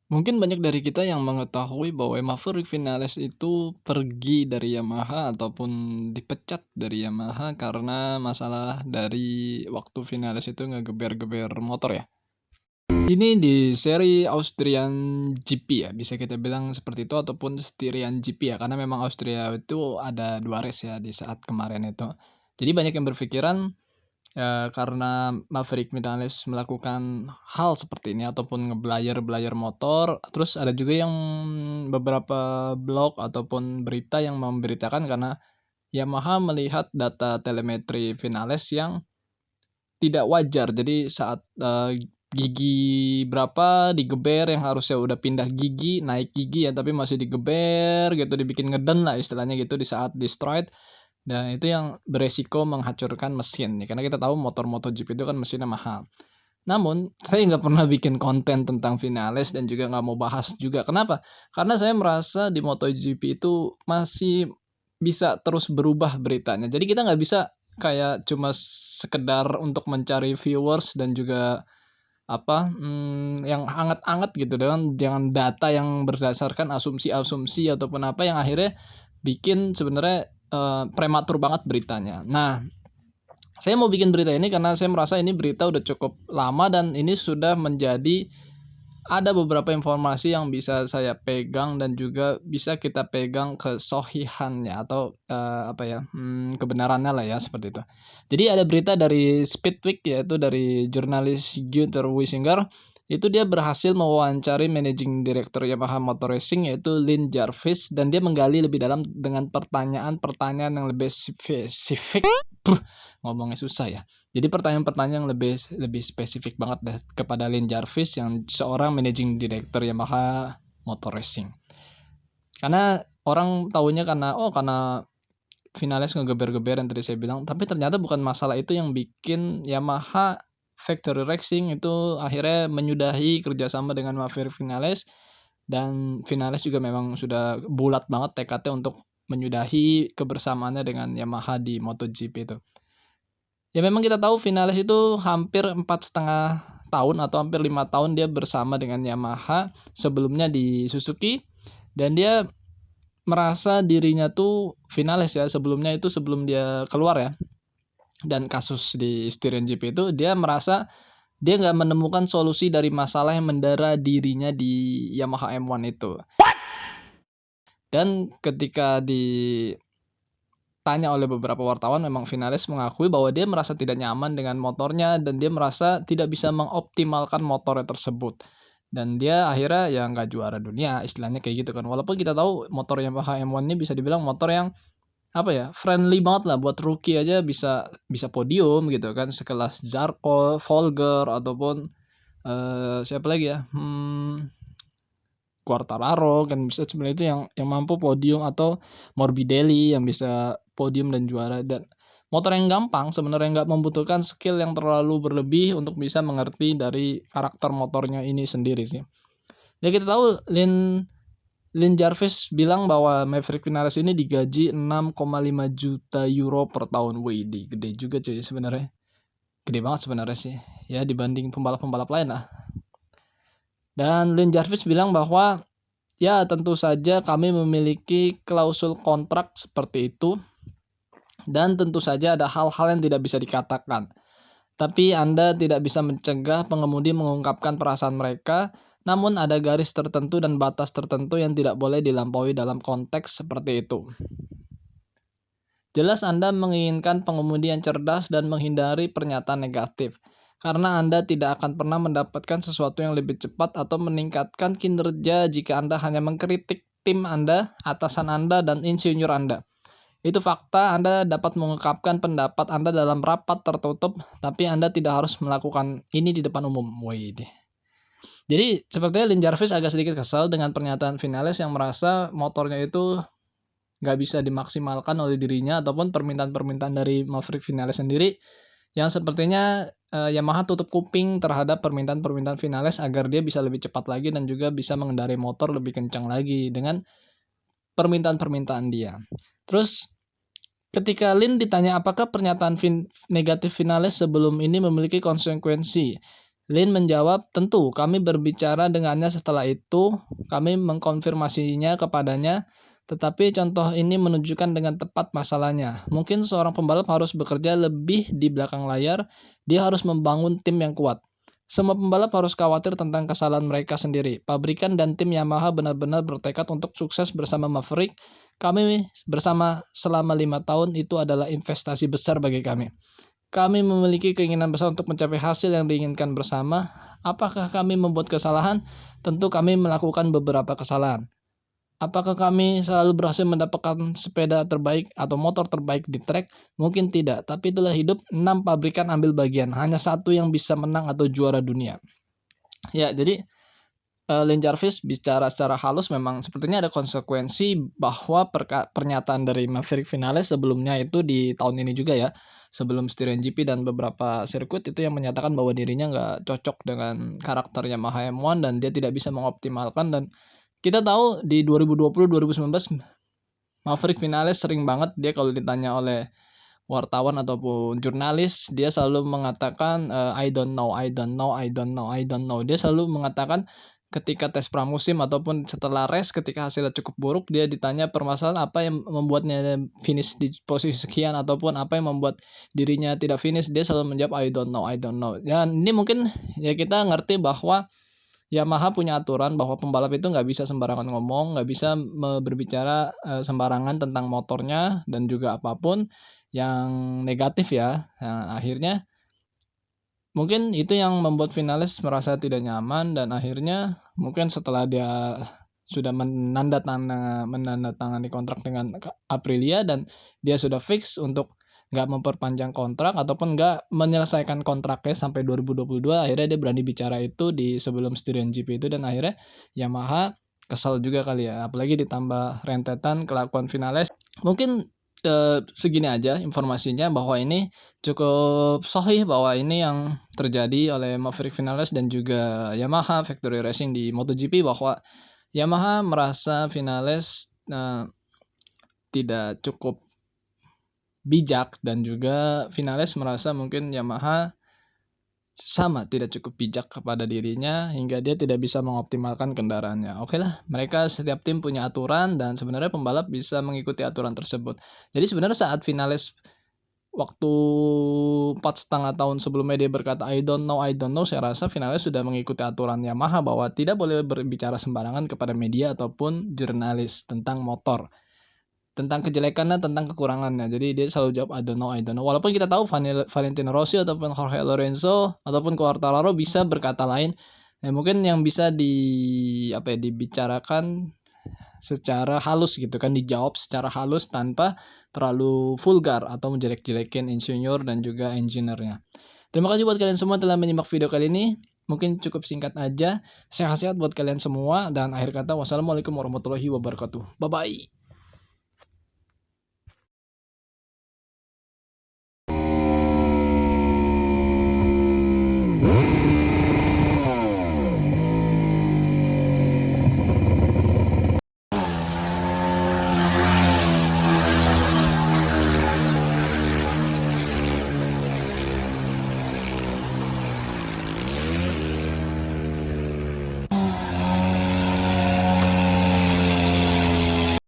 Mungkin banyak dari kita yang mengetahui bahwa Maverick Vinales itu pergi dari Yamaha ataupun dipecat dari Yamaha karena masalah dari waktu Vinales itu ngegeber-geber motor ya. Ini di seri Austrian GP ya, bisa kita bilang seperti itu ataupun Styrian GP ya, karena memang Austria itu ada 2 race ya di saat kemarin itu. Jadi banyak yang berpikiran karena Maverick Vinales melakukan hal seperti ini ataupun ngeblayer-blayer motor, terus ada juga yang beberapa blog ataupun berita yang memberitakan karena Yamaha melihat data telemetri Vinales yang tidak wajar. Jadi saat, gigi berapa digeber yang harusnya udah pindah gigi, naik gigi ya, tapi masih digeber gitu, dibikin ngeden lah istilahnya gitu di saat di-stride. Dan itu yang beresiko menghancurkan mesin nih, karena kita tahu motor MotoGP itu kan mesinnya mahal. Namun, saya nggak pernah bikin konten tentang Vinales dan juga nggak mau bahas juga. Kenapa? Karena saya merasa di MotoGP itu masih bisa terus berubah beritanya. Jadi kita nggak bisa kayak cuma sekedar untuk mencari viewers dan juga apa, yang anget-anget gitu dengan data yang berdasarkan asumsi-asumsi ataupun apa yang akhirnya bikin sebenarnya, prematur banget beritanya. Nah, saya mau bikin berita ini karena saya merasa ini berita udah cukup lama dan ini sudah menjadi ada beberapa informasi yang bisa saya pegang dan juga bisa kita pegang kesohihannya atau, apa ya, kebenarannya lah ya, seperti itu. Jadi ada berita dari Speedweek yaitu dari jurnalis Günther Wischinger, itu dia berhasil mewawancari managing director Yamaha Motor Racing yaitu Lin Jarvis dan dia menggali lebih dalam dengan pertanyaan-pertanyaan yang lebih spesifik, ngomongnya susah ya. Jadi pertanyaan-pertanyaan yang lebih lebih spesifik banget deh kepada Lin Jarvis yang seorang managing director Yamaha Motor Racing. Karena orang tahunya karena Vinales ngegeber-geber yang tadi saya bilang, tapi ternyata bukan masalah itu yang bikin Yamaha Factory Racing itu akhirnya menyudahi kerjasama dengan Maverick Vinales dan Vinales juga memang sudah bulat banget tekadnya untuk menyudahi kebersamaannya dengan Yamaha di MotoGP itu. Ya memang kita tahu Vinales itu hampir 4,5 tahun atau hampir 5 tahun dia bersama dengan Yamaha, sebelumnya di Suzuki, dan dia merasa dirinya tuh Vinales ya, sebelumnya itu sebelum dia keluar ya, dan kasus di Styrian GP itu, dia merasa dia nggak menemukan solusi dari masalah yang mendera dirinya di Yamaha M1 itu. Dan ketika ditanya oleh beberapa wartawan, memang Vinales mengakui bahwa dia merasa tidak nyaman dengan motornya dan dia merasa tidak bisa mengoptimalkan motornya tersebut. Dan dia akhirnya ya nggak juara dunia, istilahnya kayak gitu kan. Walaupun kita tahu motor Yamaha M1 ini bisa dibilang motor yang apa ya, friendly banget lah buat rookie aja bisa bisa podium gitu kan, sekelas Zarco, Folger ataupun, siapa lagi ya, Quartararo kan bisa sebenarnya itu yang mampu podium atau Morbidelli yang bisa podium dan juara dan motor yang gampang sebenarnya nggak membutuhkan skill yang terlalu berlebih untuk bisa mengerti dari karakter motornya ini sendiri sih. Ya kita tahu Lin Jarvis bilang bahwa Maverick Vinales ini digaji 6,5 juta euro per tahun. Widih, gede juga cuy sebenarnya. Gede banget sebenarnya sih. Ya dibanding pembalap-pembalap lain lah. Dan Lin Jarvis bilang bahwa ya tentu saja kami memiliki klausul kontrak seperti itu dan tentu saja ada hal-hal yang tidak bisa dikatakan. Tapi Anda tidak bisa mencegah pengemudi mengungkapkan perasaan mereka, namun ada garis tertentu dan batas tertentu yang tidak boleh dilampaui dalam konteks seperti itu. Jelas Anda menginginkan pengemudi yang cerdas dan menghindari pernyataan negatif, karena Anda tidak akan pernah mendapatkan sesuatu yang lebih cepat atau meningkatkan kinerja jika Anda hanya mengkritik tim Anda, atasan Anda, dan insinyur Anda. Itu fakta, Anda dapat mengungkapkan pendapat Anda dalam rapat tertutup, tapi Anda tidak harus melakukan ini di depan umum. Wih. Jadi sepertinya Lin Jarvis agak sedikit kesal dengan pernyataan Vinales yang merasa motornya itu nggak bisa dimaksimalkan oleh dirinya ataupun permintaan-permintaan dari Maverick Vinales sendiri yang sepertinya Yamaha tutup kuping terhadap permintaan-permintaan Vinales agar dia bisa lebih cepat lagi dan juga bisa mengendarai motor lebih kencang lagi dengan permintaan-permintaan dia. Terus ketika Lin ditanya apakah pernyataan negatif Vinales sebelum ini memiliki konsekuensi, Lin menjawab, "Tentu, kami berbicara dengannya setelah itu, kami mengkonfirmasinya kepadanya, tetapi contoh ini menunjukkan dengan tepat masalahnya. Mungkin seorang pembalap harus bekerja lebih di belakang layar, dia harus membangun tim yang kuat. Semua pembalap harus khawatir tentang kesalahan mereka sendiri. Pabrikan dan tim Yamaha benar-benar bertekad untuk sukses bersama Maverick. Kami bersama selama 5 tahun itu adalah investasi besar bagi kami. Kami memiliki keinginan besar untuk mencapai hasil yang diinginkan bersama. Apakah kami membuat kesalahan? Tentu kami melakukan beberapa kesalahan. Apakah kami selalu berhasil mendapatkan sepeda terbaik atau motor terbaik di trek? Mungkin tidak, tapi itulah hidup. 6 pabrikan ambil bagian, hanya satu yang bisa menang atau juara dunia." Ya, jadi Lin Jarvis bicara secara halus memang sepertinya ada konsekuensi bahwa pernyataan dari Maverick Vinales sebelumnya itu di tahun ini juga ya, sebelum Styrian GP dan beberapa sirkuit itu yang menyatakan bahwa dirinya nggak cocok dengan karakter Yamaha M1 dan dia tidak bisa mengoptimalkan. Dan kita tahu di 2020, 2019 Maverick Vinales sering banget dia kalau ditanya oleh wartawan ataupun jurnalis, dia selalu mengatakan, "I don't know I don't know I don't know I don't know." Dia selalu mengatakan ketika tes pramusim ataupun setelah race ketika hasilnya cukup buruk, dia ditanya permasalahan apa yang membuatnya finish di posisi sekian ataupun apa yang membuat dirinya tidak finish, dia selalu menjawab, "I don't know I don't know." Dan ini mungkin ya kita ngerti bahwa Yamaha punya aturan bahwa pembalap itu nggak bisa sembarangan ngomong, nggak bisa berbicara, sembarangan tentang motornya dan juga apapun yang negatif ya. Nah, akhirnya mungkin itu yang membuat Vinales merasa tidak nyaman dan akhirnya mungkin setelah dia sudah menandatangani kontrak dengan Aprilia dan dia sudah fix untuk nggak memperpanjang kontrak ataupun nggak menyelesaikan kontraknya sampai 2022, akhirnya dia berani bicara itu di sebelum Styrian GP itu dan akhirnya Yamaha kesal juga kali ya, apalagi ditambah rentetan kelakuan Vinales. Mungkin segini aja informasinya bahwa ini cukup sahih bahwa ini yang terjadi oleh Maverick Vinales dan juga Yamaha Factory Racing di MotoGP, bahwa Yamaha merasa Vinales tidak cukup bijak dan juga Vinales merasa mungkin Yamaha sama tidak cukup bijak kepada dirinya hingga dia tidak bisa mengoptimalkan kendaraannya. Oke lah, mereka setiap tim punya aturan dan sebenarnya pembalap bisa mengikuti aturan tersebut. Jadi sebenarnya saat Vinales waktu 4,5 tahun sebelumnya dia berkata I don't know, saya rasa Vinales sudah mengikuti aturan Yamaha bahwa tidak boleh berbicara sembarangan kepada media ataupun jurnalis tentang motor, tentang kejelekannya, tentang kekurangannya. Jadi dia selalu jawab I don't know. Walaupun kita tahu Valentino Rossi ataupun Jorge Lorenzo ataupun Quartararo bisa berkata lain. Mungkin yang bisa dibicarakan secara halus gitu kan, dijawab secara halus tanpa terlalu vulgar atau menjelek-jelekin insinyur dan juga engineer-nya. Terima kasih buat kalian semua telah menyimak video kali ini. Mungkin cukup singkat aja. Sehat-sehat buat kalian semua dan akhir kata wassalamualaikum warahmatullahi wabarakatuh. Bye bye.